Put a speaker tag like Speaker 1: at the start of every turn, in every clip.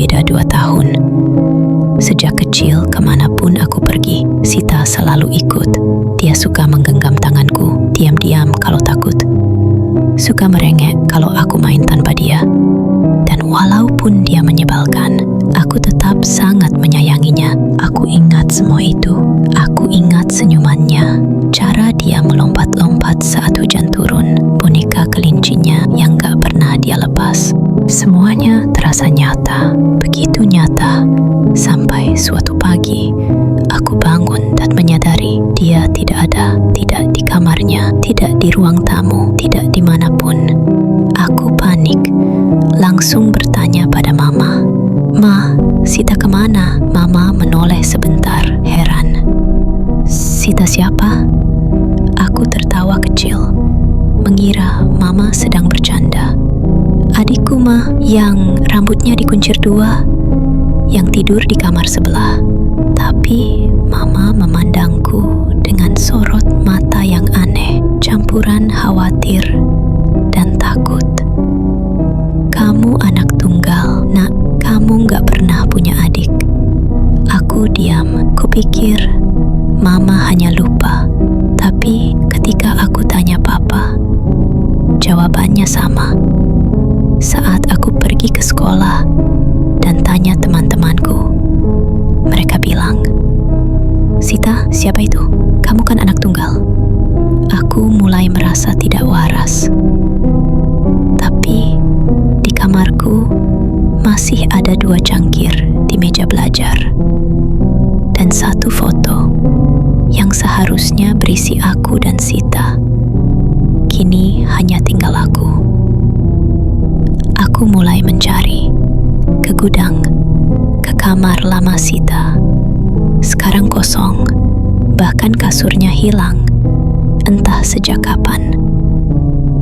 Speaker 1: berbeda 2 tahun. Sejak kecil, kemanapun aku pergi, Sita selalu ikut. Dia suka menggenggam tanganku, diam-diam kalau takut. Suka merengek kalau aku main tanpa dia. Dan walaupun dia menyebalkan, aku tetap sangat menyayanginya. Aku ingat semua itu. Aku ingat senyumannya, cara dia melompat-lompat saat hujan turun, boneka kelincinya yang gak pernah dia lepas. Semuanya terasa nyata, begitu nyata, sampai suatu pagi aku bangun dan menyadari dia tidak ada, tidak di kamarnya, tidak di ruang tamu, tidak dimanapun. Aku panik, langsung bertanya pada Mama, "Ma, Sita kemana?" Mama menoleh sebentar, heran. "Sita siapa?" Aku tertawa kecil, mengira Mama sedang bercanda. "Adikku, Ma, yang rambutnya dikuncir 2, yang tidur di kamar sebelah." Tapi Mama memandangku dengan sorot mata yang aneh, campuran khawatir dan takut. "Kamu anak tunggal, Nak. Kamu gak pernah punya adik." Aku diam. Kupikir Mama hanya lupa. Tapi ketika aku tanya Papa, jawabannya sama. Saat aku pergi ke sekolah dan tanya teman-temanku, mereka bilang, "Sita, siapa itu? Kamu kan anak tunggal." Aku mulai merasa tidak waras. Tapi di kamarku masih ada 2 cangkir di meja belajar. Dan 1 foto yang seharusnya berisi aku dan Sita. Kini hanya tinggal aku. Aku mulai mencari ke gudang, ke kamar lama Sita. Sekarang kosong, bahkan kasurnya hilang, entah sejak kapan.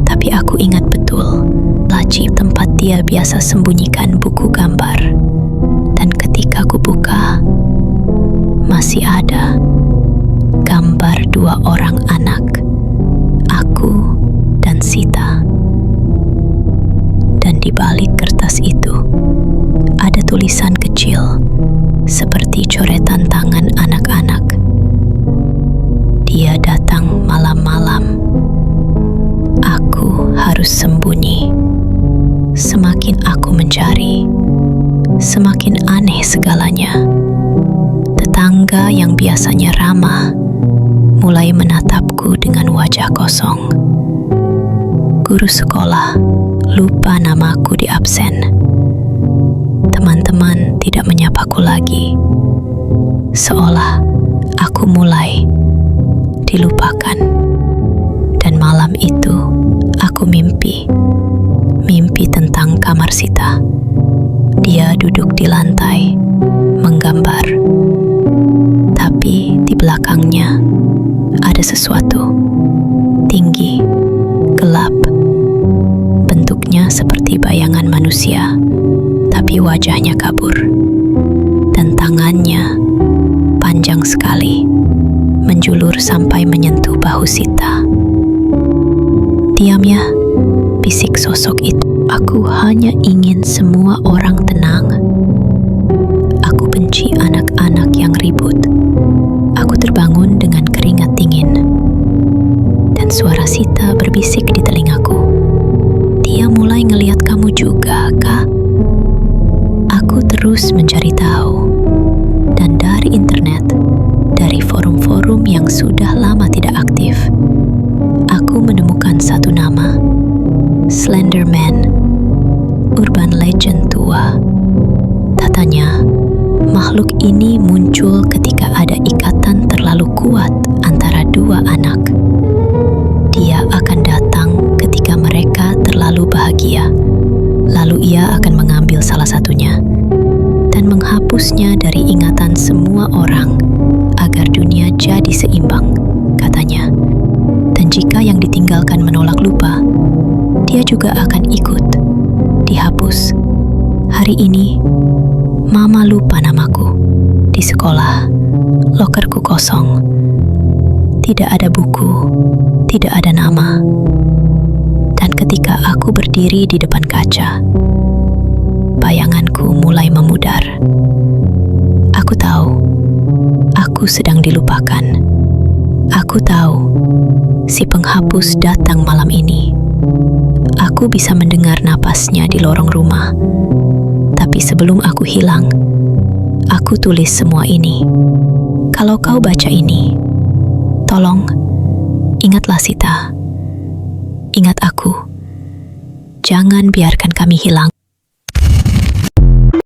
Speaker 1: Tapi aku ingat betul laci tempat dia biasa sembunyikan buku gambar. Dan ketika aku buka, masih ada gambar 2 orang anak, aku dan Sita. Dan di balik kertas itu ada tulisan kecil seperti coretan tangan anak-anak. "Dia datang malam-malam. Aku harus sembunyi." Semakin aku mencari, semakin aneh segalanya. Tetangga yang biasanya ramah mulai menatapku dengan wajah kosong. Guru sekolah lupa namaku di absen. Teman-teman tidak menyapaku lagi. Seolah aku mulai dilupakan. Dan malam itu aku mimpi tentang kamar Sita. Dia duduk di lantai, menggambar. Tapi di belakangnya ada sesuatu. Tinggi, gelap. Bentuknya seperti bayangan manusia, tapi wajahnya kabur. Dan tangannya panjang sekali, menjulur sampai menyentuh bahu Sita. "Diam ya," bisik sosok itu. "Aku hanya ingin semua orang tenang. Aku benci anak-anak yang ribut." Aku terbangun dengan keringat dingin. Dan suara Sita berbisik di telingaku, "Dia mulai ngelihat kamu juga, Kak." Aku terus mencari tahu. Dan dari internet, dari forum-forum yang sudah lama tidak aktif, aku menemukan satu nama, Slender Man, urban legend tua. Katanya, makhluk ini muncul ketika ada ikatan terlalu kuat antara 2 anak. Dia akan datang ketika mereka terlalu bahagia. Lalu ia akan mengambil salah satunya dan menghapusnya dari ingatan semua orang agar dunia jadi seimbang, katanya. Dan jika yang ditinggalkan menolak lupa, dia juga akan ikut dihapus. Hari ini, Mama lupa namaku. Di sekolah, lokerku kosong. Tidak ada buku, tidak ada nama. Dan ketika aku berdiri di depan kaca, bayanganku mulai memudar. Aku tahu, aku sedang dilupakan. Aku tahu, si penghapus datang malam ini. Aku bisa mendengar napasnya di lorong rumah. Tapi sebelum aku hilang, aku tulis semua ini. Kalau kau baca ini, tolong, ingatlah Sita. Ingat aku. Jangan biarkan kami hilang.